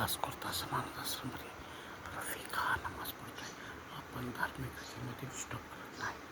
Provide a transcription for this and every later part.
आज करता समाज आश्रममध्ये रफिक हा नमाज पडतोय. आपण धार्मिक विषयामध्ये डिस्टर्ब करत नाही.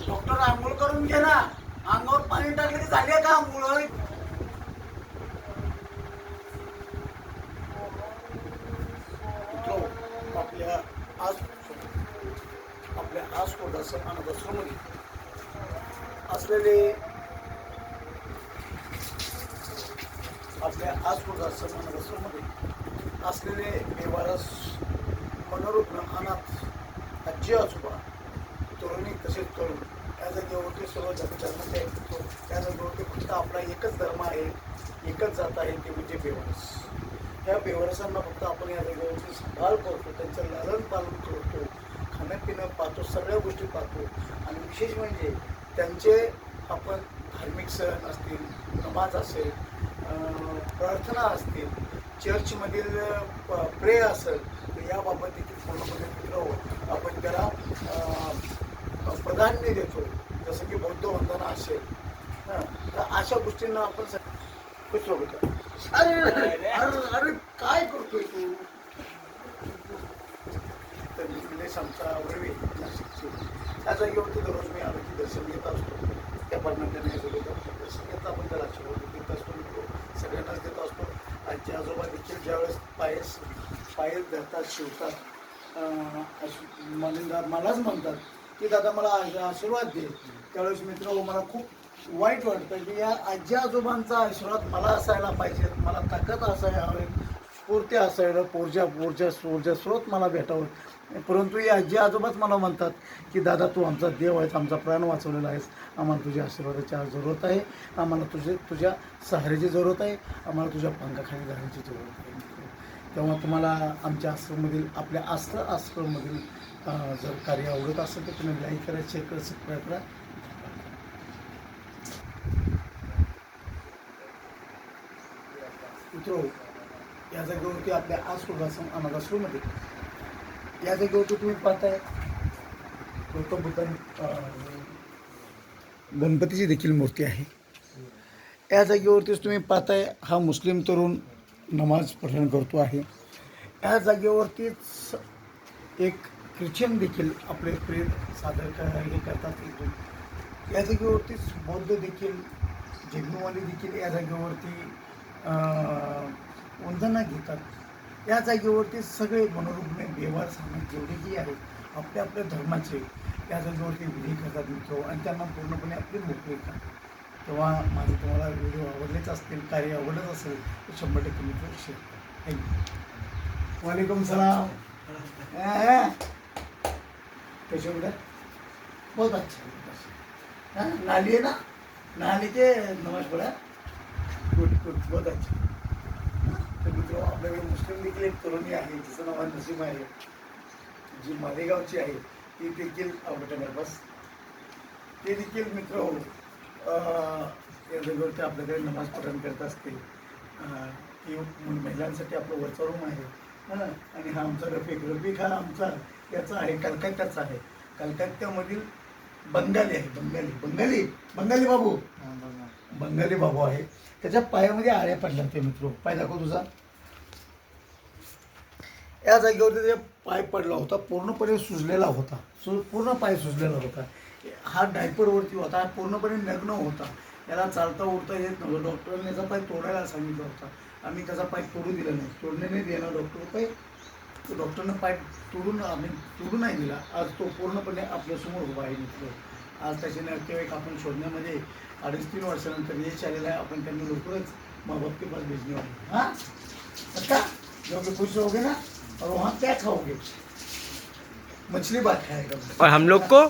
डॉक्टर आंघोळ करून घे ना. अंगावर पाणी टाकले की झाले का आंघोळ? आपल्या आज कोर्टाचं अनाथाश्रममध्ये असलेले असलेले बेवारस मनोरुग्ण अनाथ आजी आजोबा तरुणी तसेच तरुण या जागेवरती सर्व जगतात येतो. त्या जागेवरती फक्त आपला एकच धर्म आहे, एकच जात आहे, ते म्हणजे बेवारस. त्या बेवारसांना फक्त आपण या जागेवरती सांभाळ करतो, त्यांचं लालन पालन करतो, खाणं पिणं पाहतो, सगळ्या गोष्टी पाहतो. आणि विशेष म्हणजे त्यांचे आपण धार्मिक सण असतील, नमाज असेल, प्रार्थना असतील, चर्चमधील प्रे असेल, तर याबाबत देखील पूर्णपणे मित्र आपण त्याला प्राधान्य देतो. जसं की बौद्ध वंदना असेल, तर अशा गोष्टींना आपण अरे अरे काय करतोय तू? तर निलेश आमचा वरवे नाशिकचे, त्या जागेवरती दररोज मी आरोग्य दर्शन घेत असतो. त्या परमानंद दर्शन घेत आपण त्याला आशीर्वाद देत असतो, सगळ्यांनाच देत असतो. आजी आजोबा देखील ज्यावेळेस पाय धरतात, शिवतात, मलाच म्हणतात की दादा मला आशीर्वाद दे, त्यावेळेस मित्र मला खूप वाईट वाटतं की या आजी आजोबांचा आशीर्वाद मला असायला पाहिजे, मला ताकद असायला हवी, स्फूर्ती असायला, ऊर्जा स्रोत मला भेटावं. परंतु या आजी आजोबाच मला म्हणतात की दादा तू आमचा देव आहेस, आमचा प्राण वाचवलेला आहेस, आम्हाला तुझ्या आशीर्वादाची आज जरूरत आहे, आम्हाला तुझ्या सहाऱ्याची जरूरत आहे, आम्हाला तुझ्या पंखाखाली जाण्याची जरूरत आहे. तेव्हा तुम्हाला आमच्या आश्रममधील आपल्या आश्रममधील जर कार्य आवडत असेल तर तुम्ही लाईक करा, शेअर करा, सबस्क्राईब करा. मित्रो, या जागेवरती आपल्या अनाथाश्रममध्ये या जागेवरती तुम्ही पाहताय गौतम बुद्ध गणपतीची देखील मूर्ती आहे. या जागेवरतीच तुम्ही पाहताय हा मुस्लिम तरुण नमाज पठण करतो आहे. या जागेवरतीच एक ख्रिश्चन देखील आपले प्रेम सादर करतात. या जागेवरतीच बौद्ध देखील, जैनवाले देखील या जागेवरती वंदना घेतात. या जागेवरती सगळे मनोरुग्ण बेवार समाज जेवढेही आहेत आपल्या आपल्या धर्माचे या जागेवरती विधी करतात मित्र, आणि त्यांना पूर्णपणे आपली मोकळी करतात. तेव्हा माझे तुम्हाला व्हिडिओ आवडलेच असतील, कार्य आवडत असेल तर 100% मित्र शेअर करा. थँक्यू. वालेकुम सलाम. कैसे हो बेटा? बहुत अच्छा. नाली है ना, नाली के नमाज पढ़ा. गुड गुड, बहुत अच्छा. तर मित्र, आपल्याकडे मुस्लिम देखील एक तरुणी आहे जिचं नाव नसीम आहे, जी मालेगावची आहे. ती देखील बस ते देखील मित्र या जागेवरती आपल्याकडे नमाज पठण करत असते. की महिलांसाठी आपलं वरचा रूम आहे. हां, आणि हा आमचा रफिक हा आमचा याचा आहे, कलकत्त्याचा आहे. कलकत्त्यामधील बंगाली आहे, बंगाली बाबू, बंगाली बाबू आहे. त्याच्या पायामध्ये आळ्या पडल्या ते मित्र. पाय दाखव तुझा. या जागेवरती त्याचा पाय पडला होता, पूर्णपणे सुजलेला होता, पूर्ण पाय सुजलेला होता. हा डायपरवरती होता, हा पूर्णपणे नग्न होता. याला चालता उडता येत नव्हतं. डॉक्टरांनी याचा पाय तोडायला सांगितलं होता. आम्ही त्याचा पाय तोडू दिला नाही, तोडणे नाही देणार डॉक्टर पाय. तो डॉक्टरनं पाय आम्ही तोडू नाही दिला. आज तो पूर्णपणे आपल्यासमोर उभा आहे मित्र. आज त्याचे नातेवाईक आपण शोधण्यामध्ये 2.5-3 वर्षानंतर यश आलेला आहे. आपण त्यांना लवकरच माँ बाप के पास भेजने वाले हैं. हाँ अच्छा, जब खुश रहोगे ना, और वहाँ क्या खाओगे? मछली भात खाएगा. और हम लोग को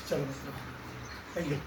चलो मित्र, थैंक यू.